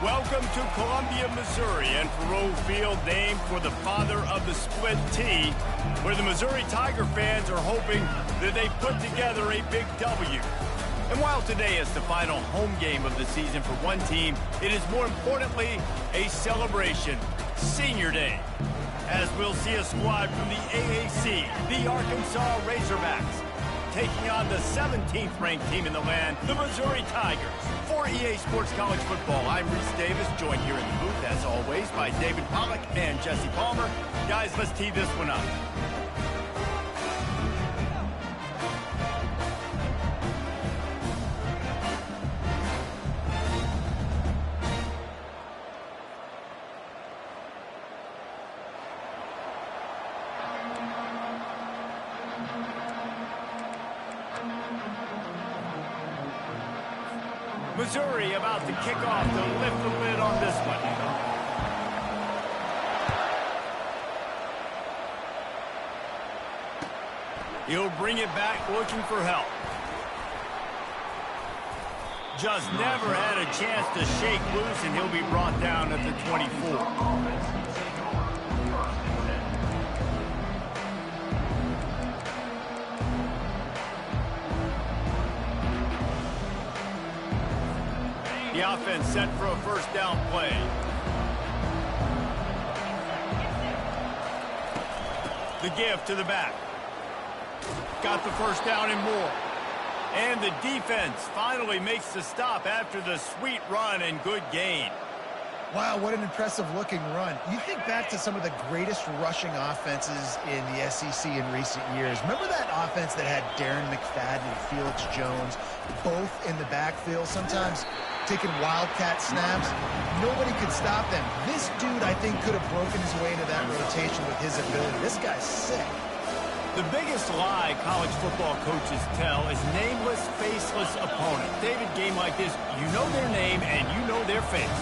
Welcome to Columbia, Missouri, and Faroe Field, named for the father of the split T, where the Missouri Tiger fans are hoping that they put together a big W. And while today is the final home game of the season for one team, it is more importantly a celebration, Senior Day, as we'll see a squad from the AAC, the Arkansas Razorbacks, taking on the 17th ranked team in the land, the Missouri Tigers. For EA Sports College Football, I'm Reese Davis, joined here in the booth, as always, by David Pollack and Jesse Palmer. Guys, let's tee this one up. Missouri about to kick off to lift the lid on this one. He'll bring it back looking for help. Just never had a chance to shake loose, and he'll be brought down at the 24. The offense set for a first down play. The give to the back. Got the first down and more. And the defense finally makes the stop after the sweet run and good gain. Wow, what an impressive-looking run. You think back to some of the greatest rushing offenses in the SEC in recent years. Remember that offense that had Darren McFadden and Felix Jones both in the backfield, sometimes taking wildcat snaps? Nobody could stop them. This dude, I think, could have broken his way into that rotation with his ability. This guy's sick. The biggest lie college football coaches tell is nameless, faceless opponent. David, game like this, you know their name and you know their face.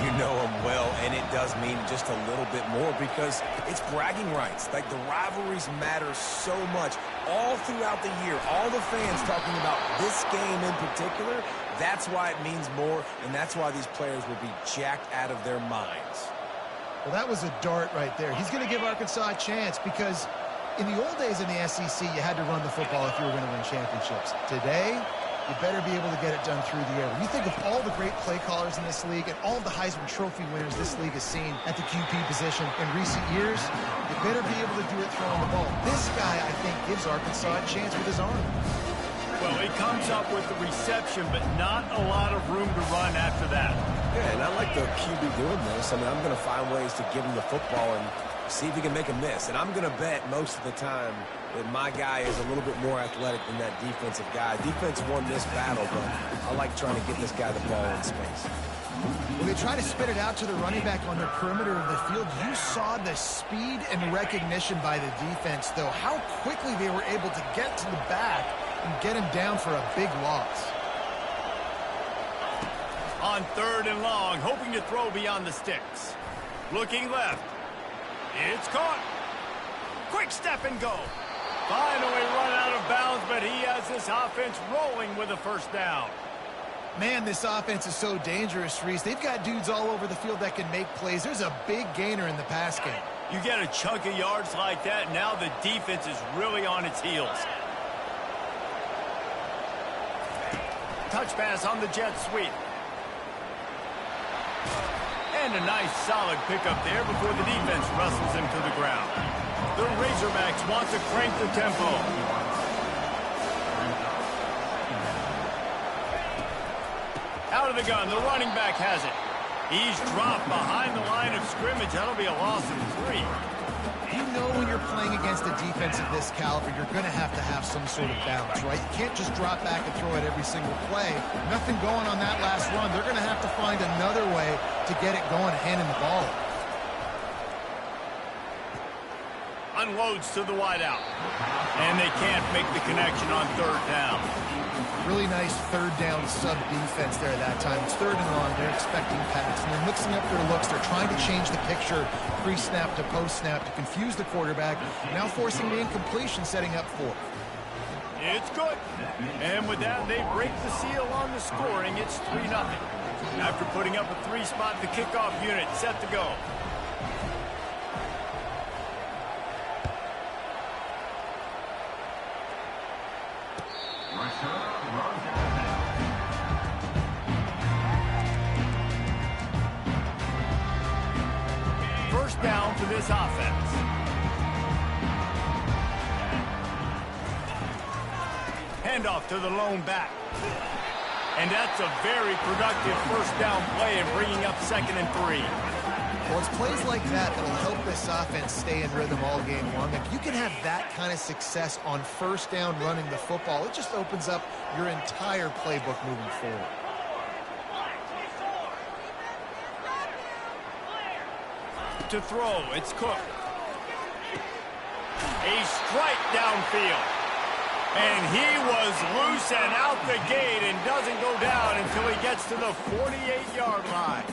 You know them well, and it does mean just a little bit more because it's bragging rights. Like, the rivalries matter so much all throughout the year. All the fans talking about this game in particular, that's why it means more, and that's why these players will be jacked out of their minds. Well, that was a dart right there. He's going to give Arkansas a chance because in the old days in the SEC, you had to run the football if you were going to win championships. Today, you better be able to get it done through the air. When you think of all the great play callers in this league and all the Heisman Trophy winners this league has seen at the QB position in recent years, you better be able to do it throwing the ball. This guy, I think, gives Arkansas a chance with his arm. Well, he comes up with the reception, but not a lot of room to run after that. Yeah, and I like the QB doing this. I mean, I'm going to find ways to give him the football and see if he can make a miss. And I'm going to bet most of the time that my guy is a little bit more athletic than that defensive guy. Defense won this battle, but I like trying to get this guy the ball in space. When they try to spit it out to the running back on the perimeter of the field, you saw the speed and recognition by the defense, though, how quickly they were able to get to the back and get him down for a big loss. On third and long, hoping to throw beyond the sticks. Looking left. It's caught. Quick step and go. Finally run out of bounds, but he has this offense rolling with a first down. Man, this offense is so dangerous, Reese. They've got dudes all over the field that can make plays. There's a big gainer in the pass game. You get a chunk of yards like that, now the defense is really on its heels. Touch pass on the jet sweep. And a nice solid pickup there before the defense wrestles him to the ground. The Razorbacks want to crank the tempo. Out of the gun, the running back has it. He's dropped behind the line of scrimmage. That'll be a loss of 3. You know when you're playing against a defense of this caliber, you're going to have some sort of balance, right? You can't just drop back and throw it every single play. Nothing going on that last run. They're going to have to find another way to get it going, handing the ball. Unloads to the wideout. And they can't make the connection on third down. Really nice third down sub defense there that time. It's third and long. They're expecting pass, and they're mixing up their looks. They're trying to change the picture pre-snap to post-snap to confuse the quarterback, now forcing the incompletion, setting up fourth. It's good. And with that, they break the seal on the scoring. It's 3-0. After putting up a 3-spot, the kickoff unit set to go. First down for this offense. Handoff to the lone back. And that's a very productive first down play and bringing up 2nd and 3. Well, it's plays like that that'll help this offense stay in rhythm all game long. If you can have that kind of success on first down running the football, it just opens up your entire playbook moving forward. To throw, it's Cook. A strike downfield. And he was loose and out the gate and doesn't go down until he gets to the 48-yard line.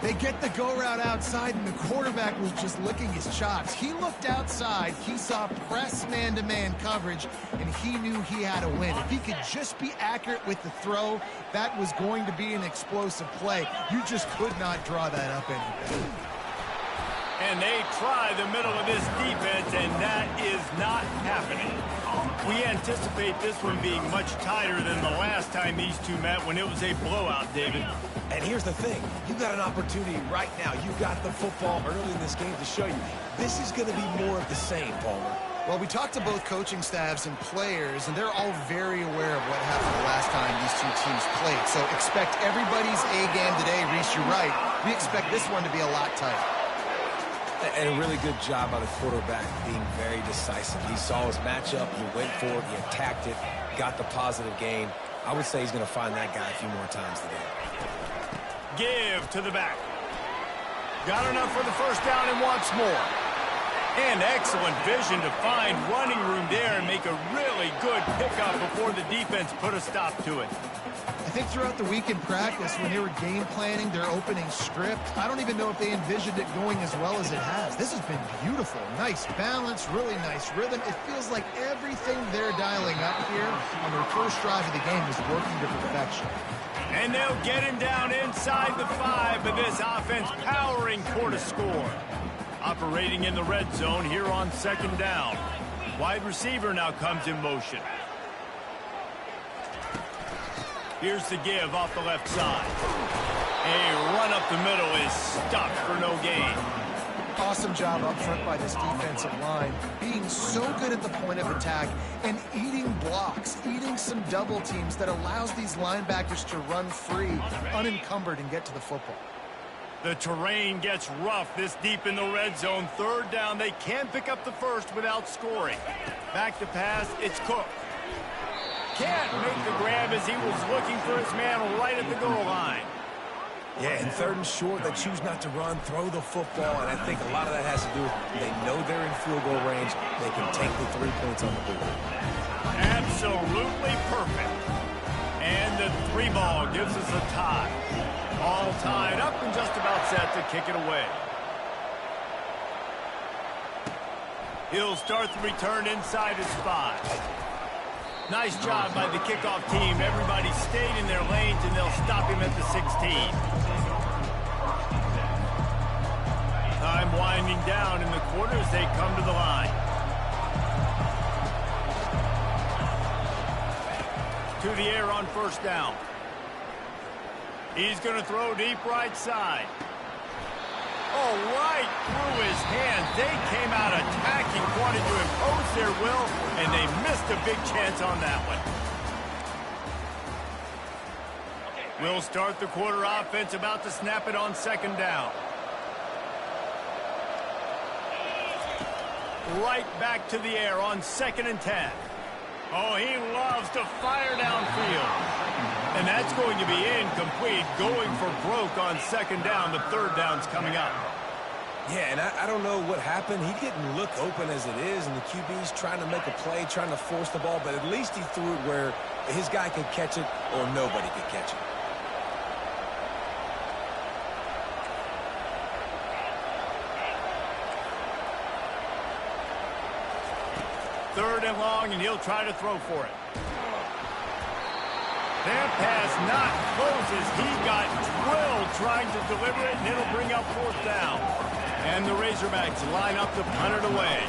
They get the go route outside, and the quarterback was just licking his chops. He looked outside, he saw press man-to-man coverage, and he knew he had a win. If he could just be accurate with the throw, that was going to be an explosive play. You just could not draw that up any better. And they try the middle of this defense, and that is not happening. We anticipate this one being much tighter than the last time these two met when it was a blowout, David. And here's the thing. You got an opportunity right now. You got the football early in this game to show you. This is going to be more of the same, Palmer. Well, we talked to both coaching staffs and players, and they're all very aware of what happened the last time these two teams played. So expect everybody's A-game today. Reese, you're right. We expect this one to be a lot tighter. And a really good job by the quarterback being very decisive. He saw his matchup, he went for it, he attacked it, got the positive gain. I would say he's going to find that guy a few more times today. Give to the back. Got enough for the first down and wants more. And excellent vision to find running room there and make a really good pickup before the defense put a stop to it. I think throughout the week in practice, when they were game planning their opening script, I don't even know if they envisioned it going as well as it has. This has been beautiful. Nice balance, really nice rhythm. It feels like everything they're dialing up here on their first drive of the game is working to perfection. And they'll get him down inside the 5, but this offense powering toward a score. Operating in the red zone here on 2nd down. Wide receiver now comes in motion. Here's the give off the left side. A run up the middle is stopped for no gain. Awesome job up front by this defensive line, being so good at the point of attack and eating blocks, eating some double teams that allows these linebackers to run free, unencumbered, and get to the football. The terrain gets rough this deep in the red zone. 3rd down, they can pick up the first without scoring. Back to pass, it's Cook. Can't make the grab as he was looking for his man right at the goal line. Yeah, and 3rd and short, they choose not to run, throw the football, and I think a lot of that has to do with they know they're in field goal range. They can take the 3 points on the board. Absolutely perfect. And the 3 ball gives us a tie. All tied up and just about set to kick it away. He'll start the return inside his 5. Nice job by the kickoff team. Everybody stayed in their lanes, and they'll stop him at the 16. Time winding down in the quarter as they come to the line. To the air on first down. He's going to throw deep right side. Oh, right through his hands. They came out attacking, wanted to impose their will, and they missed a big chance on that one. We'll start the quarter offense, about to snap it on 2nd down. Right back to the air on 2nd and 10. Oh, he loves to fire downfield. And that's going to be incomplete, going for broke on 2nd down. The 3rd down's coming up. Yeah, and I don't know what happened. He didn't look open as it is, and the QB's trying to make a play, trying to force the ball, but at least he threw it where his guy could catch it or nobody could catch it. Third and long, and he'll try to throw for it. That pass not close as he got drilled trying to deliver it, and it'll bring up 4th down. And the Razorbacks line up to punt it away.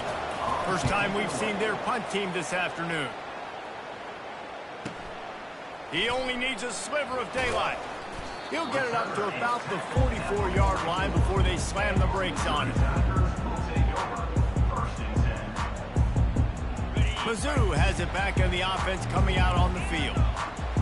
First time we've seen their punt team this afternoon. He only needs a sliver of daylight. He'll get it up to about the 44-yard line before they slam the brakes on it. Mizzou has it back in the offense coming out on the field.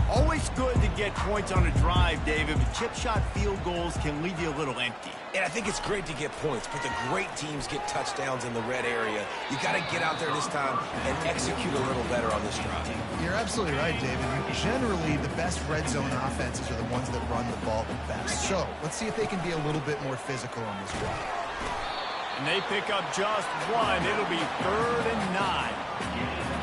Always good to get points on a drive, David, but chip shot field goals can leave you a little empty. And I think it's great to get points, but the great teams get touchdowns in the red area. You got to get out there this time and execute a little better on this drive. You're absolutely right, David. Generally, the best red zone offenses are the ones that run the ball the best. So let's see if they can be a little bit more physical on this drive. And they pick up just one. It'll be 3rd and 9.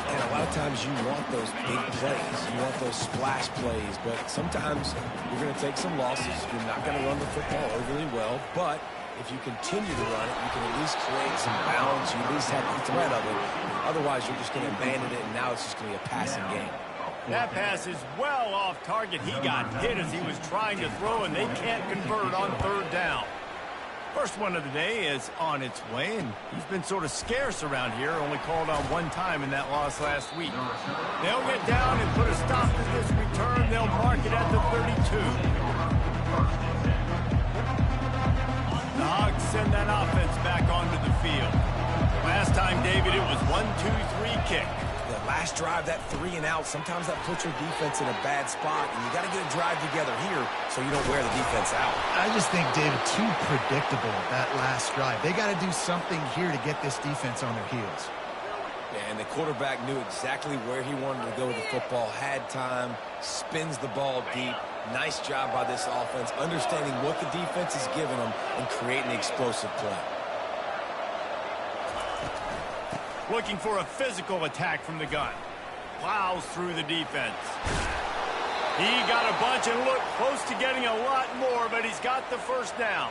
And a lot of times you want those big plays. You want those splash plays. But sometimes you're going to take some losses. You're not going to run the football overly well. But if you continue to run it, you can at least create some balance. You at least have the threat of it. Otherwise, you're just going to abandon it, and now it's just going to be a passing game. That pass is well off target. He got hit as he was trying to throw, and they can't convert on 3rd down. First one of the day is on its way, and he's been sort of scarce around here, only called on one time in that loss last week. They'll get down and put a stop to this return. They'll mark it at the 32. The Hogs send that offense back onto the field. Last time, David, it was 1-2-3 kick. The last drive, that 3 and out, sometimes that puts your defense in a bad spot, and you got to get a drive together here so you don't wear the defense out. I just think, David, too predictable that last drive. They got to do something here to get this defense on their heels. Yeah, and the quarterback knew exactly where he wanted to go with the football, had time, spins the ball deep. Nice job by this offense, understanding what the defense is giving them and creating the explosive play. Looking for a physical attack from the gun. Plows through the defense. He got a bunch and looked close to getting a lot more, but he's got the 1st down.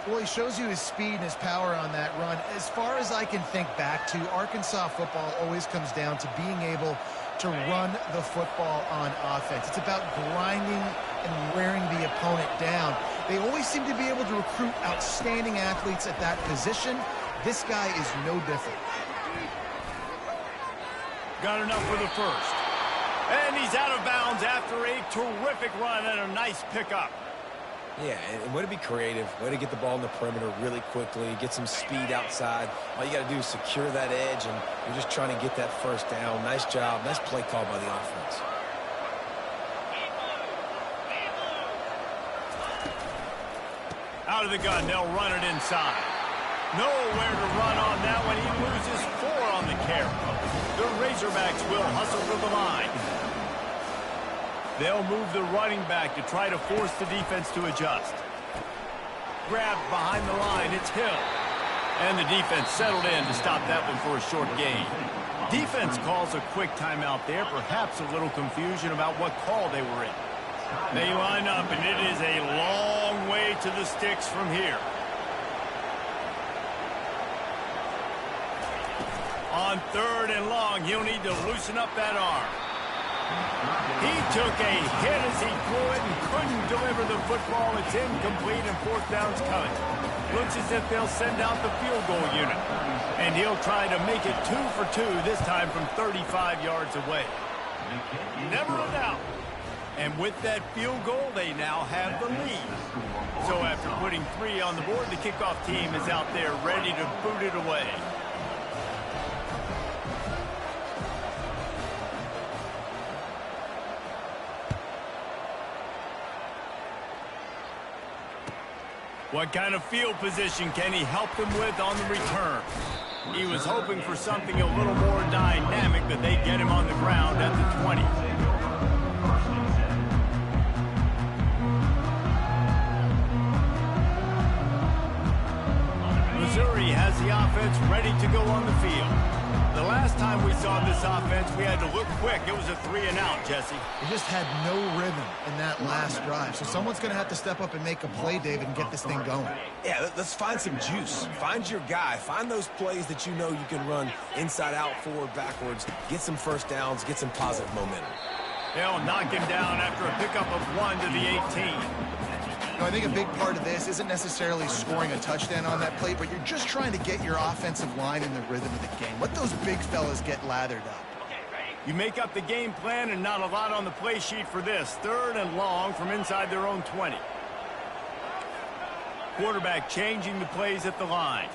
Well, he shows you his speed and his power on that run. As far as I can think back to, Arkansas football always comes down to being able to run the football on offense. It's about grinding and wearing the opponent down. They always seem to be able to recruit outstanding athletes at that position. This guy is no different. Got enough for the 1st. And he's out of bounds after a terrific run and a nice pickup. Yeah, and way to be creative, way to get the ball in the perimeter really quickly, get some speed outside. All you got to do is secure that edge, and you're just trying to get that 1st down. Nice job, nice play call by the offense. Out of the gun, they'll run it inside. Nowhere to run on that one. He loses 4 on the carry. The Razorbacks will hustle for the line. They'll move the running back to try to force the defense to adjust. Grabbed behind the line, it's Hill. And the defense settled in to stop that one for a short gain. Defense calls a quick timeout there, perhaps a little confusion about what call they were in. They line up, and it is a long way to the sticks from here. On 3rd and long, he'll need to loosen up that arm. He took a hit as he threw it and couldn't deliver the football. It's incomplete and 4th down's coming. Looks as if they'll send out the field goal unit. And he'll try to make it 2 for 2, this time from 35 yards away. Never a doubt. And with that field goal, they now have the lead. So after putting 3 on the board, the kickoff team is out there ready to boot it away. What kind of field position can he help them with on the return? He was hoping for something a little more dynamic, but they get him on the ground at the 20. Missouri has the offense ready to go on the field. The last time we saw this offense, we had to look quick. It was a 3 and out, Jesse. They just had no rhythm in that last drive. So someone's going to have to step up and make a play, David, and get this thing going. Yeah, let's find some juice. Find your guy. Find those plays that you know you can run inside out, forward, backwards. Get some 1st downs. Get some positive momentum. They'll knock him down after a pickup of 1 to the 18. I think a big part of this isn't necessarily scoring a touchdown on that play, but you're just trying to get your offensive line in the rhythm of the game. Let those big fellas get lathered up. You make up the game plan and not a lot on the play sheet for this. 3rd and long from inside their own 20. Quarterback changing the plays at the line.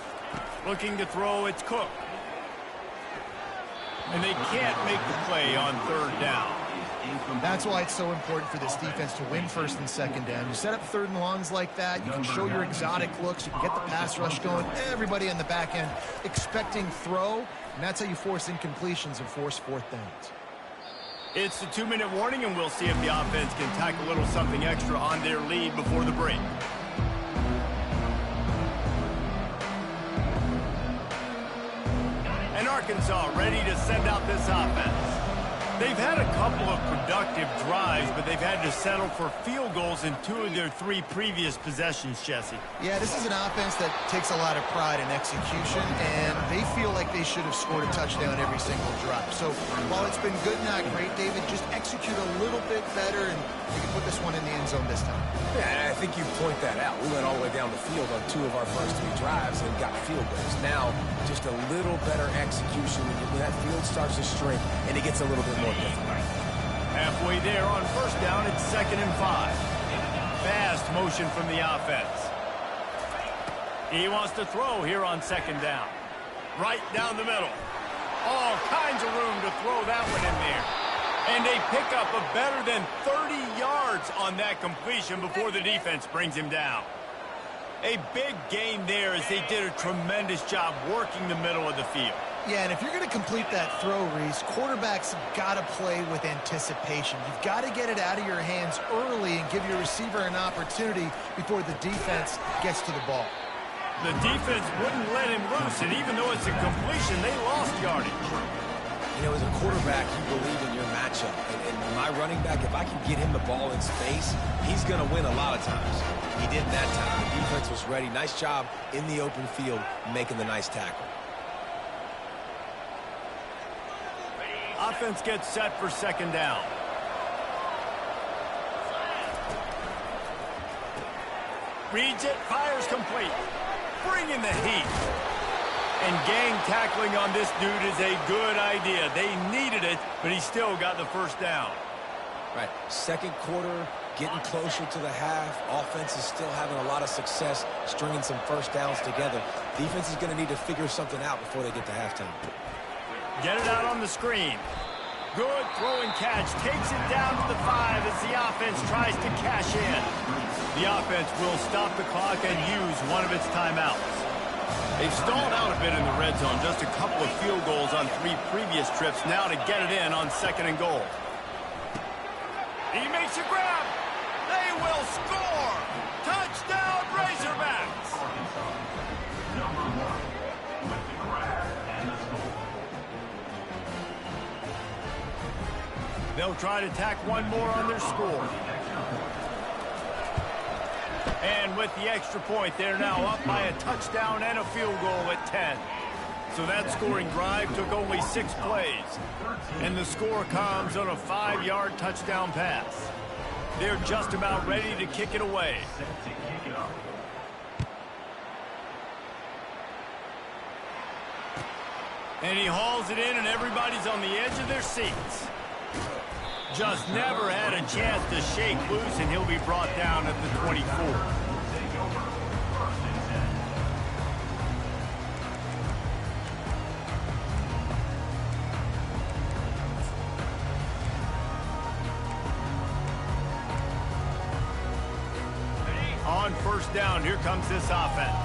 Looking to throw, it's Cook. And they can't make the play on 3rd down. That's why it's so important for this defense to win 1st and 2nd down. You set up 3rd and longs like that, you can show your exotic looks, you can get the pass rush going, everybody on the back end expecting throw, and that's how you force incompletions and force 4th downs. It's the 2-minute warning, and we'll see if the offense can tack a little something extra on their lead before the break. And Arkansas ready to send out this offense. They've had a couple of productive drives, but they've had to settle for field goals in 2 of their 3 previous possessions, Jesse. Yeah, this is an offense that takes a lot of pride in execution, and they feel like they should have scored a touchdown every single drive. So while it's been good, not great, David, just execute a little bit better, and you can put this one in the end zone this time. Yeah, I think you point that out. We went all the way down the field on 2 of our first 3 drives and got field goals. Now, just a little better execution when that field starts to shrink and it gets a little bit more difficult. Halfway there on 1st down, it's 2nd and 5. Fast motion from the offense. He wants to throw here on 2nd down. Right down the middle. All kinds of room to throw that one in there. And they pick up a better than 30 yards on that completion before the defense brings him down. A big gain there as they did a tremendous job working the middle of the field. Yeah, and if you're going to complete that throw, Reese, quarterbacks have got to play with anticipation. You've got to get it out of your hands early and give your receiver an opportunity before the defense gets to the ball. The defense wouldn't let him loose, and even though it's a completion, they lost yardage. You know, as a quarterback, you believe in your matchup. And my running back, if I can get him the ball in space, he's going to win a lot of times. He did that time. The defense was ready. Nice job in the open field making the nice tackle. Offense gets set for 2nd down. Reads it, fires complete. Bringing the heat. And gang tackling on this dude is a good idea. They needed it, but he still got the 1st down. Right. 2nd quarter, getting closer to the half. Offense is still having a lot of success stringing some 1st downs together. Defense is going to need to figure something out before they get to halftime. Get it out on the screen. Good throw and catch. Takes it down to the 5 as the offense tries to cash in. The offense will stop the clock and use one of its timeouts. They've stalled out a bit in the red zone. Just a couple of field goals on 3 previous trips. Now to get it in on 2nd and goal. He makes a grab. They will score. Touchdown, Razorbacks. They'll try to tack one more on their score. And with the extra point, they're now up by a touchdown and a field goal at 10. So that scoring drive took only 6 plays. And the score comes on a 5-yard touchdown pass. They're just about ready to kick it away. And he hauls it in, and everybody's on the edge of their seats. Just never had a chance to shake loose, and he'll be brought down at the 24. On 1st down, here comes this offense.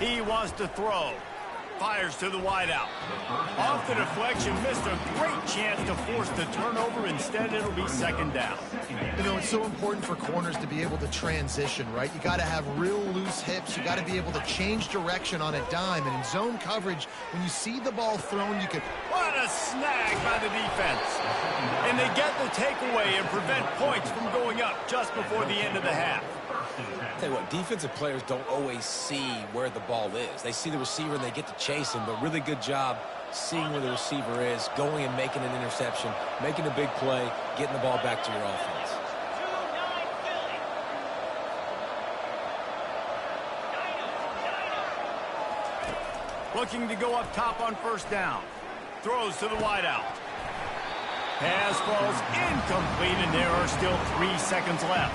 He wants to throw. Fires to the wideout. Off the deflection, missed a great chance to force the turnover. Instead, it'll be 2nd down. You know, it's so important for corners to be able to transition, right? You got to have real loose hips. You got to be able to change direction on a dime. And in zone coverage, when you see the ball thrown, you can... What a snag by the defense. And they get the takeaway and prevent points from going up just before the end of the half. Tell you what, defensive players don't always see where the ball is. They see the receiver and they get to chase him, but really good job seeing where the receiver is, going and making an interception, making a big play, getting the ball back to your offense. Looking to go up top on first down. Throws to the wideout. Pass falls incomplete, and there are still 3 seconds left.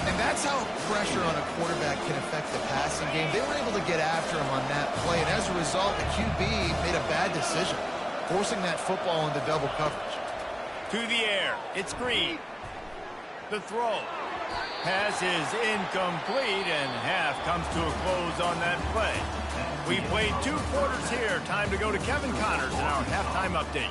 And that's how pressure on a quarterback can affect the passing game. They were able to get after him on that play, and as a result, the QB made a bad decision, forcing that football into double coverage. To the air. It's Green. The throw. Pass is incomplete, and half comes to a close on that play. We played 2 quarters here. Time to go to Kevin Connors in our halftime update.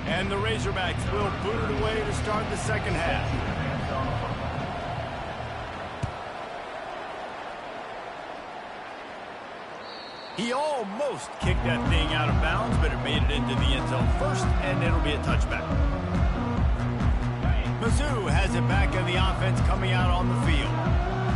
And the Razorbacks will boot it away to start the second half. He almost kicked that thing out of bounds, but it made it into the end zone first, and it'll be a touchback. Mizzou has it back in the offense coming out on the field.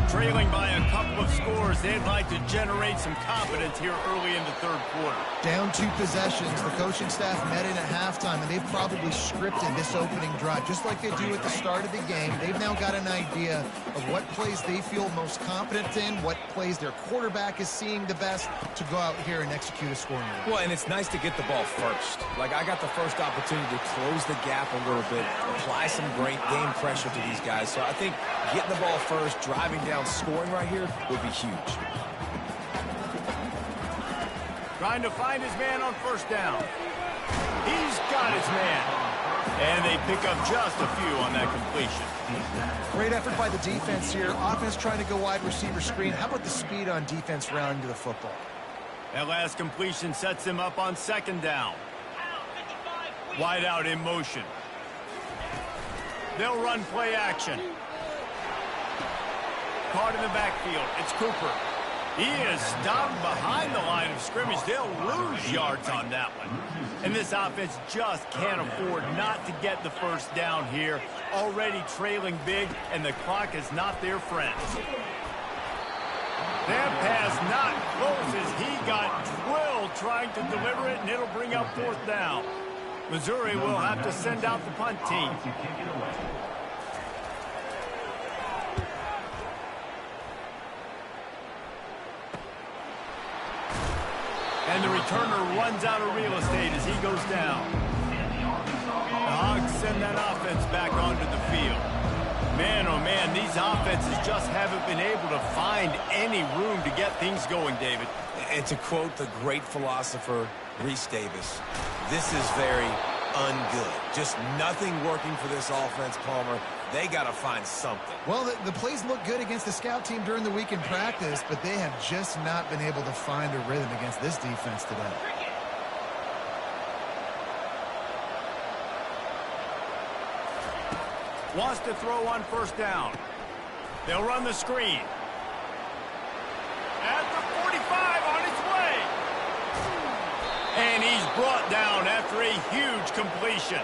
Trailing by a couple of scores, they'd like to generate some confidence here early in the third quarter. Down 2 possessions, the coaching staff met in at halftime, and they've probably scripted this opening drive, just like they do at the start of the game. They've now got an idea of what plays they feel most confident in, what plays their quarterback is seeing the best to go out here and execute a scoring run. Well, and it's nice to get the ball first. Like, I got the first opportunity to close the gap a little bit, apply some great game pressure to these guys. So I think getting the ball first, driving down, scoring right here would be huge. Trying to find his man on first down. He's got his man. And they pick up just a few on that completion. Great effort by the defense here. Offense trying to go wide receiver screen. How about the speed on defense rounding to the football? That last completion sets them up on second down. Wide out in motion. They'll run play action. Caught in the backfield. It's Cooper. He is stopped behind the line of scrimmage. They'll lose yards on that one. And this offense just can't afford not to get the first down here. Already trailing big, and the clock is not their friend. That pass not close as he got drilled trying to deliver it, and it'll bring up fourth down. Missouri will have to send out the punt team. And the returner runs out of real estate as he goes down. The Hogs send that offense back onto the field. Man, oh man, these offenses just haven't been able to find any room to get things going, David. And to quote the great philosopher, Reese Davis, this is very ungood. Just nothing working for this offense, Palmer. They got to find something. Well, the plays look good against the scout team during the week in practice, but they have just not been able to find a rhythm against this defense today. Wants to throw on first down. They'll run the screen. At the 45 on its way. And he's brought down after a huge completion.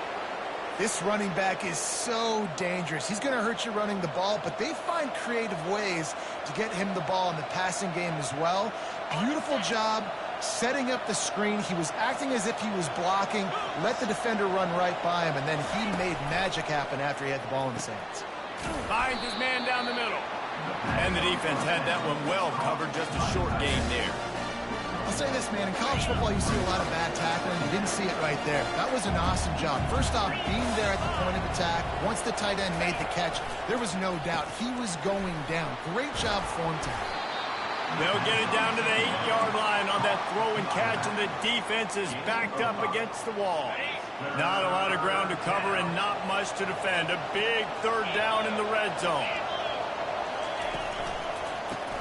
This running back is so dangerous. He's going to hurt you running the ball, but they find creative ways to get him the ball in the passing game as well. Beautiful job setting up the screen. He was acting as if he was blocking, let the defender run right by him, and then he made magic happen after he had the ball in his hands. Finds his man down the middle. And the defense had that one well covered, just a short gain there. I'll say this, man, in college football you see a lot of bad tackling. You didn't see it right there. That was an awesome job. First off, being there at the point of attack, once the tight end made the catch, there was no doubt he was going down. Great job for him to. They'll get it down to the 8-yard line on that throw and catch, and the defense is backed up against the wall. Not a lot of ground to cover and not much to defend. A big third down in the red zone.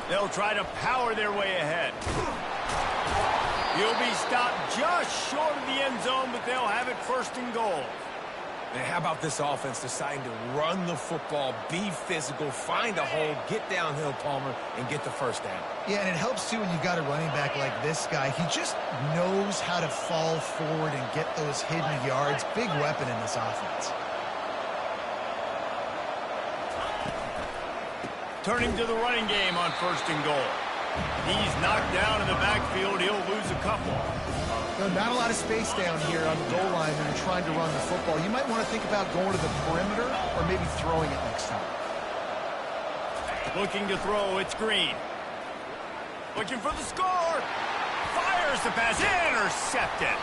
They'll try to power their way ahead. He'll be stopped just short of the end zone, but they'll have it first and goal. And how about this offense deciding to run the football, be physical, find a hole, get downhill, Palmer, and get the first down? Yeah, and it helps, too, when you've got a running back like this guy. He just knows how to fall forward and get those hidden yards. Big weapon in this offense. Turning to the running game on 1st and goal. He's knocked down in the backfield. He'll lose a couple. Not a lot of space down here on the goal line when you're trying to run the football. You might want to think about going to the perimeter or maybe throwing it next time. Looking to throw, it's Green. Looking for the score. Fires the pass, intercepted.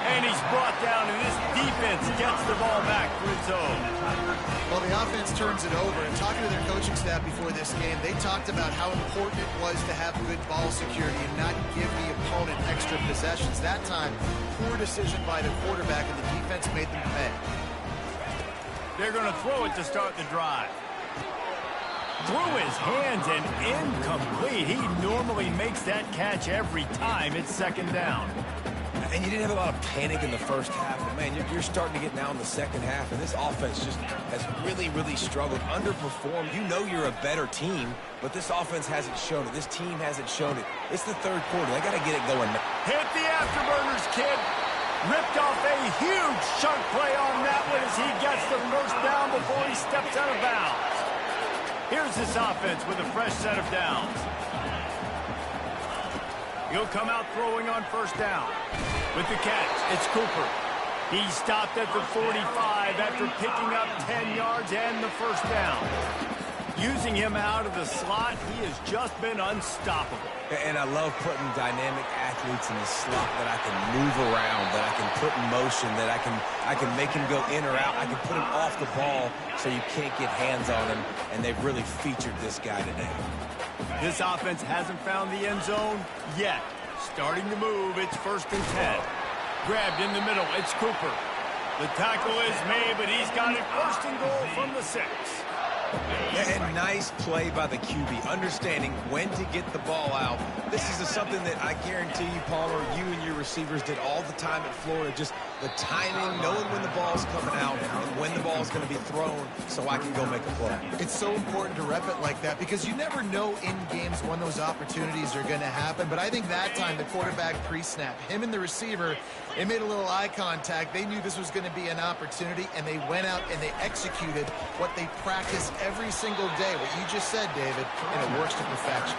And he's brought down, and this defense gets the ball back for its own. Well, the offense turns it over, and talking to their coaching staff before this game, they talked about how important it was to have good ball security and not give the opponent extra possessions. That time, poor decision by the quarterback, and the defense made them pay. They're going to throw it to start the drive. Through his hands and incomplete. He normally makes that catch every time. It's 2nd down. And you didn't have a lot of panic in the first half, but, man, you're starting to get now in the second half, and this offense just has really, really struggled, underperformed. You know you're a better team, but this offense hasn't shown it. This team hasn't shown it. It's the 3rd quarter. They got to get it going now. Hit the afterburners, kid. Ripped off a huge chunk play on that one as he gets the 1st down before he steps out of bounds. Here's this offense with a fresh set of downs. He'll come out throwing on 1st down. With the catch, it's Cooper. He stopped at the 45 after picking up 10 yards and the 1st down. Using him out of the slot, he has just been unstoppable. And I love putting dynamic athletes in the slot that I can move around, that I can put in motion, that I can make him go in or out. I can put him off the ball so you can't get hands on him, and they've really featured this guy today. This offense hasn't found the end zone yet. Starting to move, it's 1st and 10. Grabbed in the middle, it's Cooper. The tackle is made, but he's got it 1st and goal from the 6. And nice play by the QB, understanding when to get the ball out. This is something that I guarantee you, Palmer, you and your receivers did all the time at Florida. Just the timing, knowing when the ball's coming out and when the ball's going to be thrown so I can go make a play. It's so important to rep it like that because you never know in games when those opportunities are going to happen. But I think that time the quarterback pre-snap, him and the receiver, they made a little eye contact. They knew this was going to be an opportunity, and they went out and they executed what they practice every single day. What you just said, David, and it works to perfection.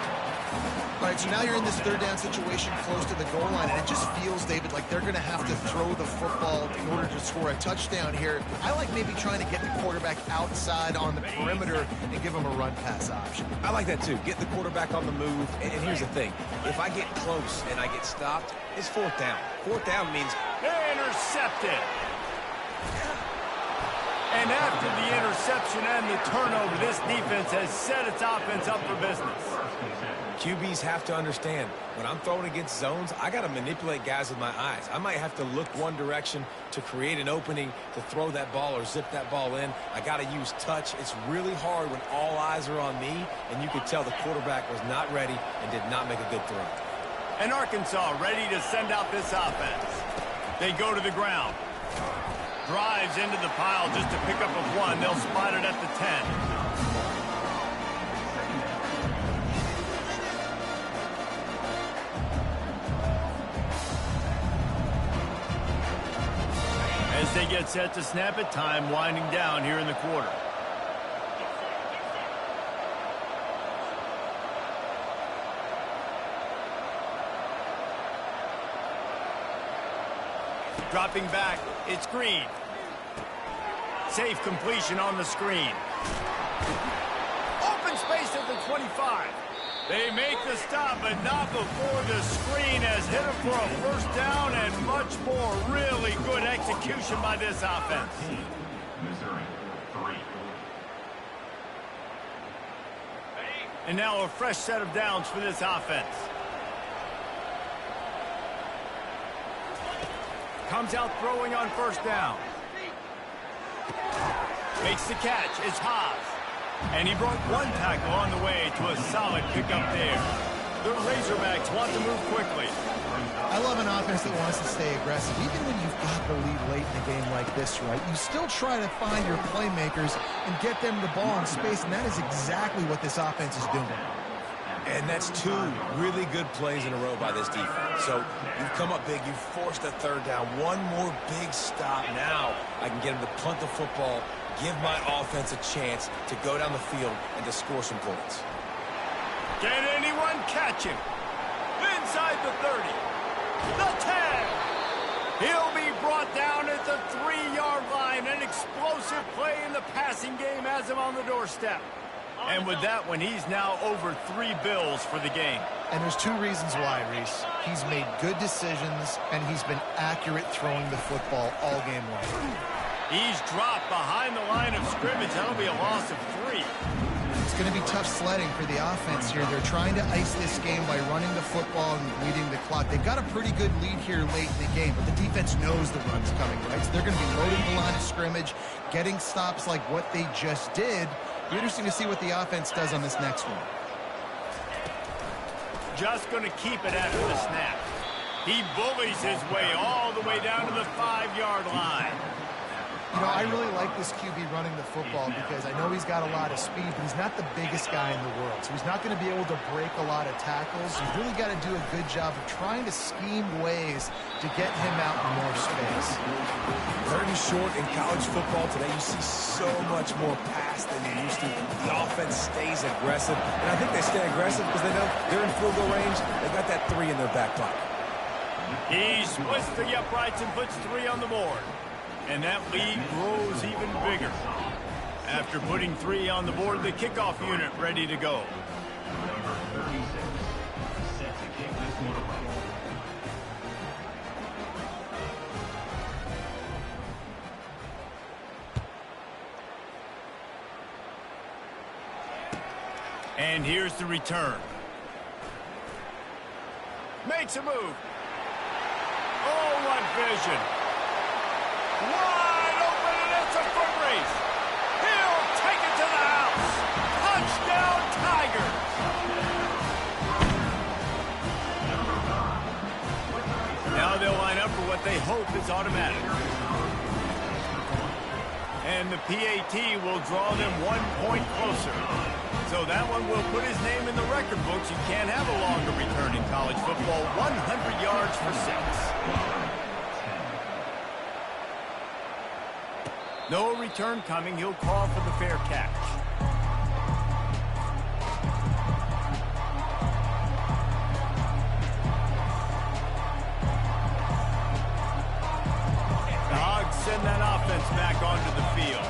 All right, so now you're in this 3rd down situation close to the goal line, and it just feels, David, like they're going to have to throw the football in order to score a touchdown here. I like maybe trying to get the quarterback outside on the perimeter and give him a run-pass option. I like that, too. Get the quarterback on the move. And here's the thing. If I get close and I get stopped, it's 4th down. 4th down means intercepted. And after the interception and the turnover, this defense has set its offense up for business. QBs have to understand, when I'm throwing against zones, I got to manipulate guys with my eyes. I might have to look one direction to create an opening to throw that ball or zip that ball in. I got to use touch. It's really hard when all eyes are on me, and you could tell the quarterback was not ready and did not make a good throw. And Arkansas ready to send out this offense. They go to the ground. Drives into the pile just to pick up a 1. They'll spot it at the 10. As they get set to snap it, time winding down here in the quarter. Dropping back, it's Green. Safe completion on the screen. Open space at the 25. They make the stop, but not before the screen has hit him for a 1st down and much more. Really good execution by this offense. And now a fresh set of downs for this offense. Comes out throwing on 1st down. Makes the catch. It's Haas. And he broke 1 tackle on the way to a solid pickup there. The Razorbacks want to move quickly. I love an offense that wants to stay aggressive, even when you've got the lead late in a game like this, right? You still try to find your playmakers and get them the ball in space, and that is exactly what this offense is doing. And that's two really good plays in a row by this defense. So you've come up big. You've forced a third down. One more big stop. Now I can get him to punt the football, give my offense a chance to go down the field and to score some points. Can anyone catch him? Inside the 30. The 10. He'll be brought down at the 3-yard line. An explosive play in the passing game has him on the doorstep. And with that one, he's now over 3 bills for the game. And there's 2 reasons why, Reese. He's made good decisions, and he's been accurate throwing the football all game long. He's dropped behind the line of scrimmage. That'll be a loss of 3. It's going to be tough sledding for the offense here. They're trying to ice this game by running the football and bleeding the clock. They've got a pretty good lead here late in the game, but the defense knows the run's coming, right? So they're going to be loading the line of scrimmage, getting stops like what they just did. Be interesting to see what the offense does on this next one. Just going to keep it after the snap. He bullies his way all the way down to the 5-yard line. You know, I really like this QB running the football because I know he's got a lot of speed, but he's not the biggest guy in the world. So he's not going to be able to break a lot of tackles. You've really got to do a good job of trying to scheme ways to get him out in more space. Third and short in college football today, you see so much more pass than you used to. The offense stays aggressive, and I think they stay aggressive because they know they're in field goal range. They got that 3 in their back pocket. He splits the uprights and puts 3 on the board. And that lead grows even bigger. After putting 3 on the board, the kickoff unit ready to go. And here's the return. Makes a move. Oh, what vision. Wide open, and it's a foot race. He'll take it to the house. Touchdown, Tigers. Now they'll line up for what they hope is automatic. And the PAT will draw them 1 point closer. So that one will put his name in the record books. You can't have a longer return in college football. 100 yards for 6. No return coming. He'll call for the fair catch. The Hogs send that offense back onto the field.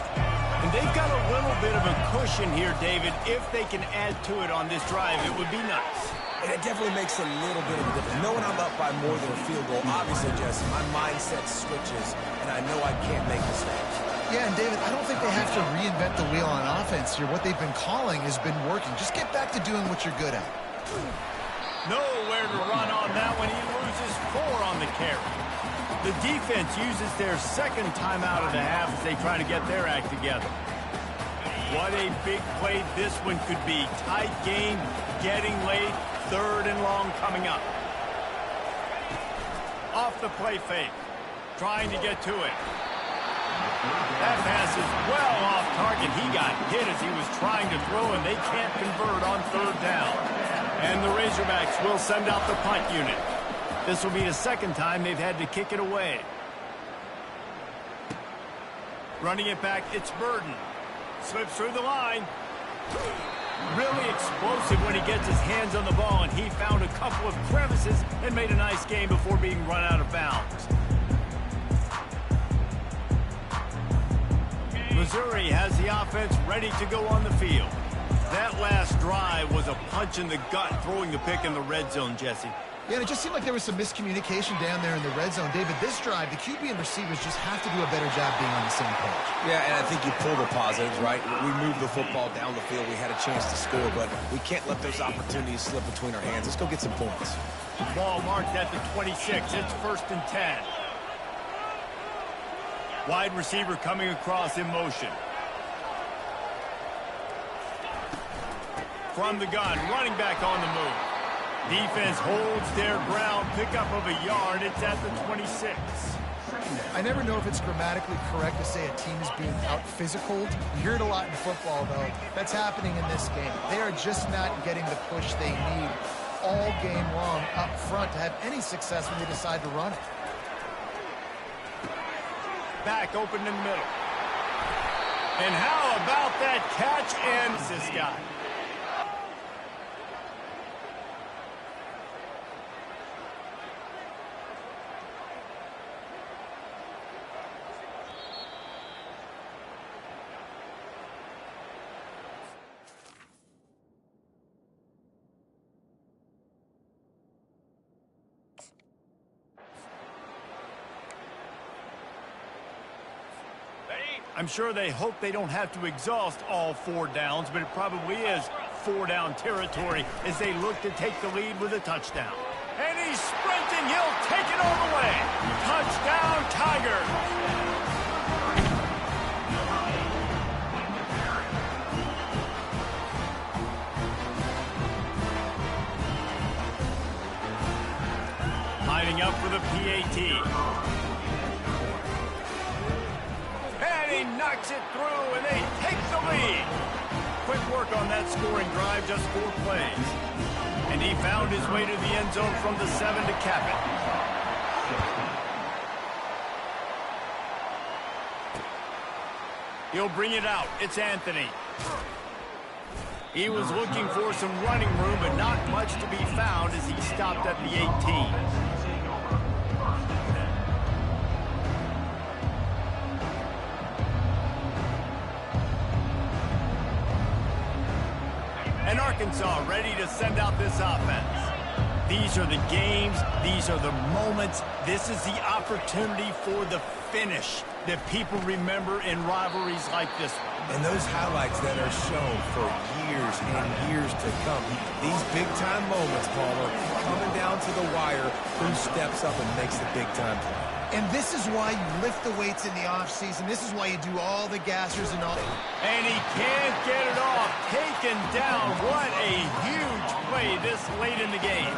And they've got a little bit of a cushion here, David. If they can add to it on this drive, it would be nice. And it definitely makes a little bit of a difference. Knowing I'm up by more than a field goal, obviously, Jesse, my mindset switches, and I know I can't make mistakes. Yeah, and David, I don't think they have to reinvent the wheel on offense here. What they've been calling has been working. Just get back to doing what you're good at. Nowhere to run on that one. He loses 4 on the carry. The defense uses their second timeout of the half as they try to get their act together. What a big play this one could be. Tight game, getting late, 3rd and long coming up. Off the play fake, trying to get to it. That pass is well off target. He got hit as he was trying to throw, and they can't convert on 3rd down. And the Razorbacks will send out the punt unit. This will be the 2nd time they've had to kick it away. Running it back, it's Burden. Slips through the line. Really explosive when he gets his hands on the ball, and he found a couple of crevices and made a nice game before being run out of bounds. Missouri has the offense ready to go on the field. That last drive was a punch in the gut, throwing the pick in the red zone, Jesse. Yeah, and it just seemed like there was some miscommunication down there in the red zone. David, this drive, the QB and receivers just have to do a better job being on the same page. Yeah, and I think you pull the positives, right? We moved the football down the field. We had a chance to score, but we can't let those opportunities slip between our hands. Let's go get some points. Ball marked at the 26. It's 1st and 10. Wide receiver coming across in motion. From the gun, running back on the move. Defense holds their ground, pickup of a yard. It's at the 26. I never know if it's grammatically correct to say a team is being out-physicaled. You hear it a lot in football, though. That's happening in this game. They are just not getting the push they need all game long up front to have any success when they decide to run it. Back open in the middle. And how about that catch and this guy? I'm sure they hope they don't have to exhaust all 4 downs, but it probably is 4-down territory as they look to take the lead with a touchdown. And he's sprinting. He'll take it all the way. Touchdown, Tigers. Lining up for the PAT. He knocks it through, and they take the lead. Quick work on that scoring drive, just 4 plays. And he found his way to the end zone from the 7 to cap it. He'll bring it out. It's Anthony. He was looking for some running room, but not much to be found as he stopped at the 18. And Arkansas ready to send out this offense. These are the games. These are the moments. This is the opportunity for the finish that people remember in rivalries like this one. And those highlights that are shown for years and years to come. These big-time moments, Palmer, coming down to the wire, who steps up and makes the big-time play. And this is why you lift the weights in the offseason. This is why you do all the gassers and all. And he can't get it off. Taken down. What a huge play this late in the game.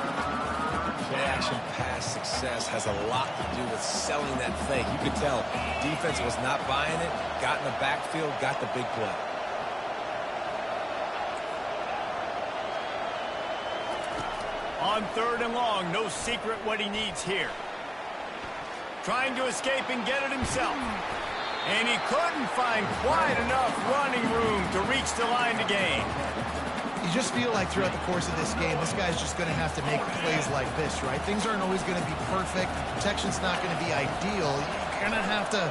Play-action pass success has a lot to do with selling that fake. You could tell defense was not buying it, got in the backfield, got the big play. On 3rd and long, no secret what he needs here. Trying to escape and get it himself. And he couldn't find quite enough running room to reach the line to gain. You just feel like throughout the course of this game, this guy's just going to have to make plays like this, right? Things aren't always going to be perfect. Protection's not going to be ideal. You're going to have to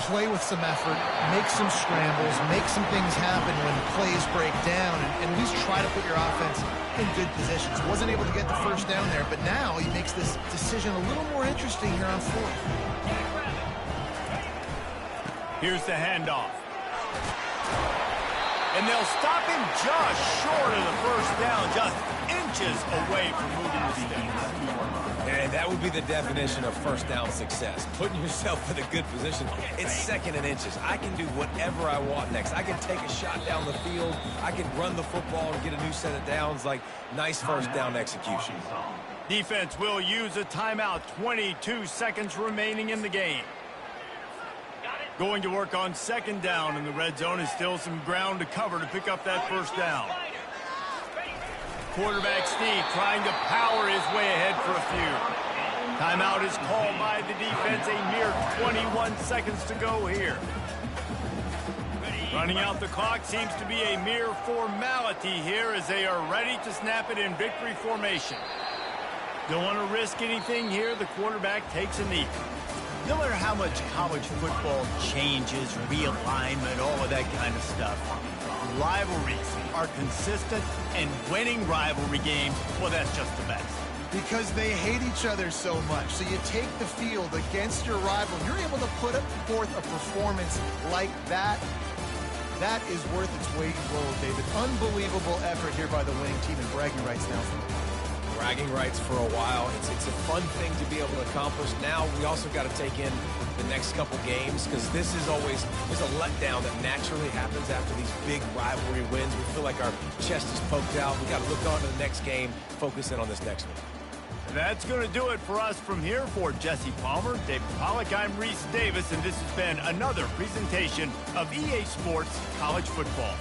play with some effort, make some scrambles, make some things happen when plays break down, and at least try to put your offense in good positions. Wasn't able to get the first down there, but now he makes this decision a little more interesting here on 4th. Here's the handoff. And they'll stop him just short of the first down, just inches away from moving the sticks. And that would be the definition of first down success. Putting yourself in a good position. It's 2nd and inches. I can do whatever I want next. I can take a shot down the field. I can run the football and get a new set of downs. Like, nice first down execution. Defense will use a timeout. 22 seconds remaining in the game. Going to work on 2nd down in the red zone. Is still some ground to cover to pick up that first down. Quarterback sneak trying to power his way ahead for a few. Timeout is called by the defense. A mere 21 seconds to go here. Running out the clock seems to be a mere formality here as they are ready to snap it in victory formation. Don't want to risk anything here. The quarterback takes a knee. No matter how much college football changes, realignment, all of that kind of stuff, rivalries are consistent, and winning rivalry games, well, that's just the best. Because they hate each other so much. So you take the field against your rival. You're able to put forth a performance like that. That is worth its weight in gold, David. Unbelievable effort here by the winning team, and bragging rights now for them. Bragging rights for a while. It's a fun thing to be able to accomplish. Now we also got to take in the next couple games, because this is always, there's a letdown that naturally happens after these big rivalry wins. We feel like our chest is poked out. We got to look on to the next game, focus in on this next one. That's going to do it for us from here. For Jesse Palmer, David Pollack, I'm Reese Davis, and this has been another presentation of EA Sports College Football.